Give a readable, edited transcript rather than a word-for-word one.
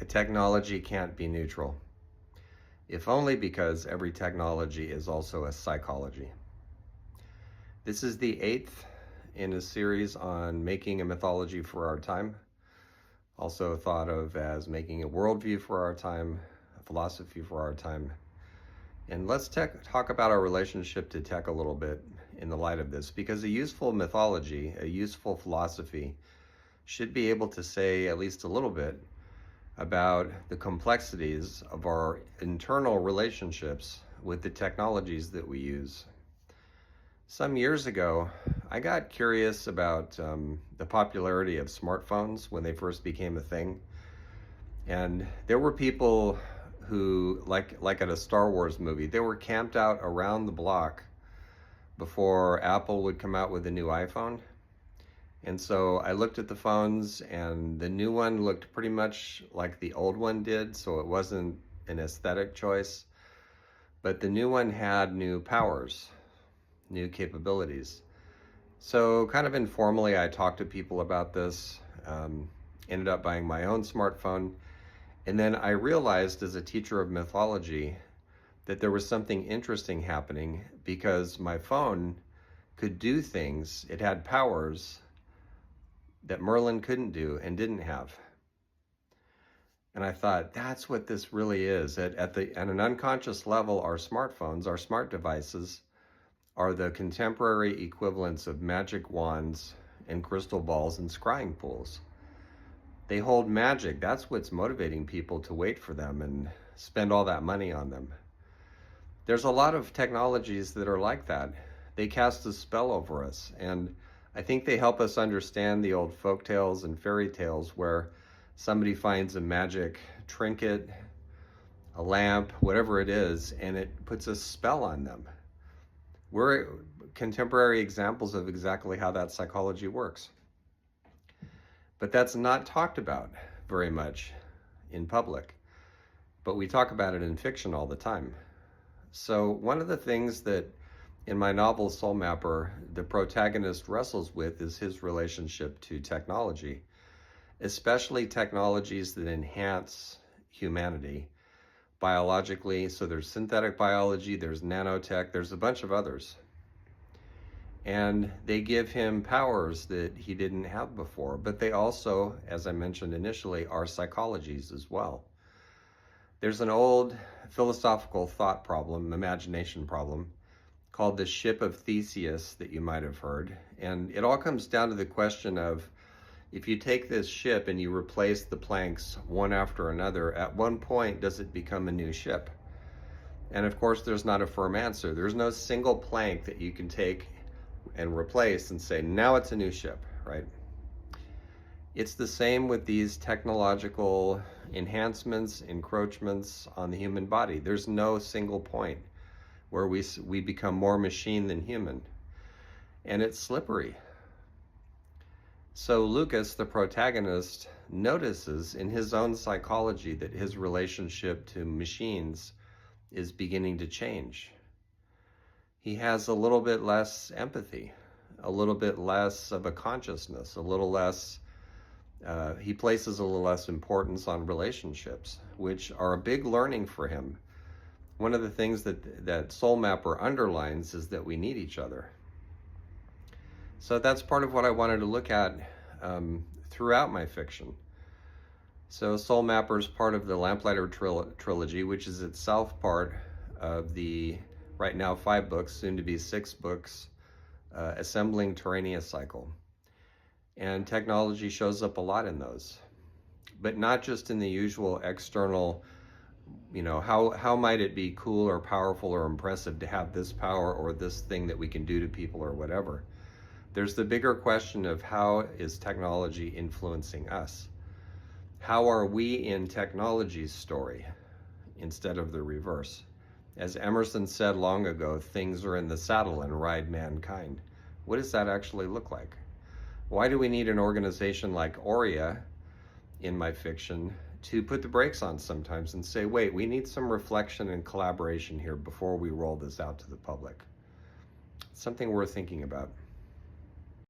a technology can't be neutral, if only because every technology is also a psychology. This is the 8th in a series on making a mythology for our time, also thought of as making a worldview for our time, a philosophy for our time. And let's talk about our relationship to tech a little bit in the light of this, because a useful mythology, a useful philosophy, should be able to say at least a little bit about the complexities of our internal relationships with the technologies that we use. Some years ago, I got curious about the popularity of smartphones when they first became a thing. And there were people who, like at a Star Wars movie, they were camped out around the block before Apple would come out with a new iPhone. And so I looked at the phones, and the new one looked pretty much like the old one did, so it wasn't an aesthetic choice. But the new one had new powers, new capabilities. So kind of informally, I talked to people about this, ended up buying my own smartphone. And then I realized as a teacher of mythology that there was something interesting happening, because my phone could do things, it had powers that Merlin couldn't do and didn't have. And I thought, that's what this really is. At an unconscious level, our smartphones, our smart devices, are the contemporary equivalents of magic wands and crystal balls and scrying pools. They hold magic. That's what's motivating people to wait for them and spend all that money on them. There's a lot of technologies that are like that. They cast a spell over us, and I think they help us understand the old folk tales and fairy tales where somebody finds a magic trinket, a lamp, whatever it is, and it puts a spell on them. We're contemporary examples of exactly how that psychology works. But that's not talked about very much in public, but we talk about it in fiction all the time. So one of the things that in my novel Soul Mapper, the protagonist wrestles with is his relationship to technology, especially technologies that enhance humanity biologically. So there's synthetic biology, there's nanotech, there's a bunch of others. And they give him powers that he didn't have before, but they also, as I mentioned initially, are psychologies as well. There's an old philosophical thought problem, imagination problem, called the ship of Theseus that you might have heard. And it all comes down to the question of, if you take this ship and you replace the planks one after another, at one point, does it become a new ship? And of course, there's not a firm answer. There's no single plank that you can take and replace and say, now it's a new ship, right? It's the same with these technological enhancements, encroachments on the human body. There's no single point where we become more machine than human. And it's slippery. So Lucas, the protagonist, notices in his own psychology that his relationship to machines is beginning to change. He has a little bit less empathy, a little bit less of a consciousness, a little less, he places a little less importance on relationships, which are a big learning for him. One of the things that Soul Mapper underlines is that we need each other. So that's part of what I wanted to look at throughout my fiction. So Soul Mapper is part of the Lamplighter trilogy, which is itself part of the, right now, 5 books, soon to be 6 books, Assembling Terrania cycle. And technology shows up a lot in those, but not just in the usual external, how might it be cool or powerful or impressive to have this power or this thing that we can do to people or whatever. There's the bigger question of, how is technology influencing us? How are we in technology's story instead of the reverse? As Emerson said long ago, things are in the saddle and ride mankind. What does that actually look like? Why do we need an organization like Aurea in my fiction to put the brakes on sometimes and say, wait, we need some reflection and collaboration here before we roll this out to the public? Something worth thinking about.